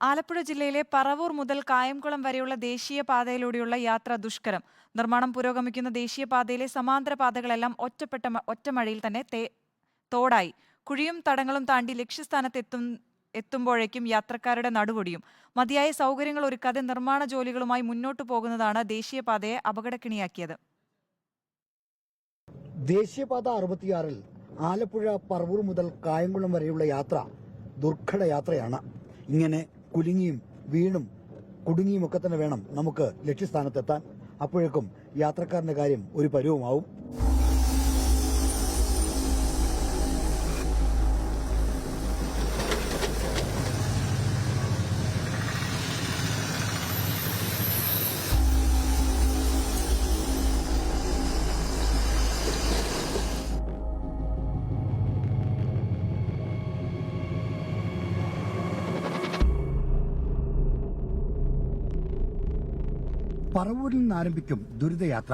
ആലപ്പുഴ ജില്ലയിലെ പറവൂർ മുതൽ കായംകുളം വരെയുള്ള ദേശീയപാതയിലൂടെയുള്ള യാത്ര ദുഷ്കരം. നിർമ്മാണം പുരോഗമിക്കുന്ന ദേശീയപാതയിലെ സമാന്തര പാതകളെല്ലാം ഒറ്റമഴയിൽ തന്നെ തോടായി. കുഴിയും തടങ്ങളും താണ്ടി എത്തുമ്പോഴേക്കും യാത്രക്കാരുടെ നടുവൊടിയും. മതിയായ സൗകര്യങ്ങൾ ഒരുക്കാതെ നിർമ്മാണ ജോലികളുമായി മുന്നോട്ടു പോകുന്നതാണ് ദേശീയപാതയെ അപകടക്കിണിയാക്കിയത്. ദേശീയപാത 66-ൽ ആലപ്പുഴ പറവൂർ മുതൽ കായംകുളം വരെയുള്ള യാത്ര ദുർഘട യാത്രയാണ്. ഇങ്ങനെ കുലുങ്ങിയും വീണും കുടുങ്ങിയുമൊക്കെ തന്നെ വേണം നമുക്ക് ലക്ഷ്യസ്ഥാനത്തെത്താൻ. അപ്പോഴേക്കും യാത്രക്കാരന്റെ കാര്യം ഒരു പരുവമാവും. പറവൂരിൽ നിന്ന് ആരംഭിക്കും ദുരിതയാത്ര.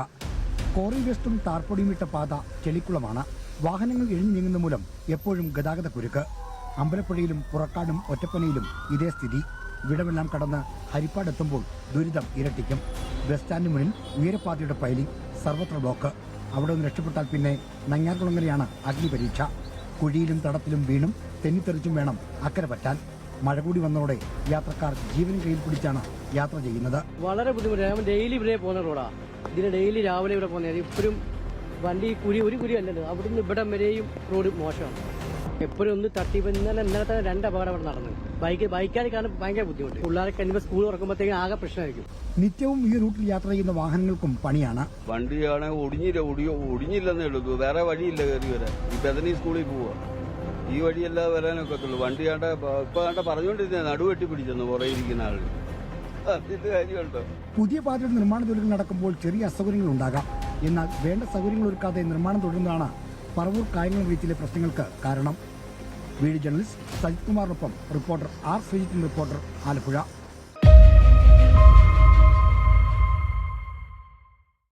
കോറി വേസ്റ്റും ടാർപ്പൊടിയും ഇട്ട പാത ചെളിക്കുളമാണ്. വാഹനങ്ങൾ ഇഴഞ്ഞു നീങ്ങുന്ന മൂലം എപ്പോഴും ഗതാഗത കുരുക്ക്. അമ്പലപ്പുഴയിലും പുറക്കാടും ഒറ്റപ്പനയിലും ഇതേ സ്ഥിതി. ഇവിടമെല്ലാം കടന്ന് ഹരിപ്പാടെത്തുമ്പോൾ ദുരിതം ഇരട്ടിക്കും. ബസ് സ്റ്റാൻഡിന് മുന്നിൽ ഉയരപ്പാതയുടെ പൈലിംഗ്, സർവത്ര ബ്ലോക്ക്. അവിടെ നിന്ന് രക്ഷപ്പെട്ടാൽ പിന്നെ നങ്ങ്യാർകുളങ്ങരയാണ് അഗ്നിപരീക്ഷ. കുഴിയിലും തടത്തിലും വീണും തെന്നിത്തെറിച്ചും വേണം അക്കരെ പറ്റാൻ. മഴ കൂടി വന്നതോടെ യാത്രക്കാർ ജീവൻ കയ്യിൽ പിടിച്ചാണ് യാത്ര ചെയ്യുന്നത്. വളരെ ബുദ്ധിമുട്ടാണ്. ഡെയിലി ഇവിടെ പോകുന്ന റോഡാ. ഇതിന് ഡെയിലി രാവിലെ ഇവിടെ പോകുന്നത്. ഇപ്പോഴും വണ്ടി ഒരു കുരി അല്ലല്ലോ, അവിടുന്ന് ഇവിടെ വരെയും റോഡ് മോശമാണ്. എപ്പോഴും ഒന്ന് തട്ടി. ഇന്നലത്തെ 2 അപകടം ഇവിടെ നടന്നു. ബൈക്കാർ കാരണം ഭയങ്കര ബുദ്ധിമുട്ട്. പിള്ളേരൊക്കെ ഇനിയിപ്പോൾ സ്കൂൾ തുറക്കുമ്പോഴത്തേക്കും ആകെ പ്രശ്നമായിരിക്കും. നിത്യവും ഈ റൂട്ടിൽ യാത്ര ചെയ്യുന്ന വാഹനങ്ങൾക്കും പണിയാണ്. വണ്ടിയാണ് ഒടിഞ്ഞില്ലെന്നേ ഉള്ളൂ. വേറെ വഴിയില്ല കയറി വരാൻ. ഈ ബദനി സ്കൂളിൽ പോവാ. ഈ വഴിയല്ലാതെ വരാനൊക്കത്തുള്ളൂ. വണ്ടി ഇപ്പൊ പറഞ്ഞുകൊണ്ടിരുന്ന നടുവെട്ടി പിടിച്ചെന്ന് പുറകെ ഇരിക്കുന്ന ആളുകൾ. അതിന്റെ കാര്യമുണ്ടോ? പുതിയ പാതയുടെ നിർമ്മാണ ജോലികൾ നടക്കുമ്പോൾ ചെറിയ അസൗകര്യങ്ങൾ ഉണ്ടാകാം. എന്നാൽ വേണ്ട സൗകര്യങ്ങൾ ഒരുക്കാതെ നിർമ്മാണം തുടരുന്നതാണ് പറവൂർ കായംകുളം റീച്ചിലെ പ്രശ്നങ്ങൾക്ക് കാരണം. വീഡിയോ ജേർണലിസ്റ്റ് സജിത് കുമാറിനൊപ്പം reporter R Sreejith, reporter Alappuzha.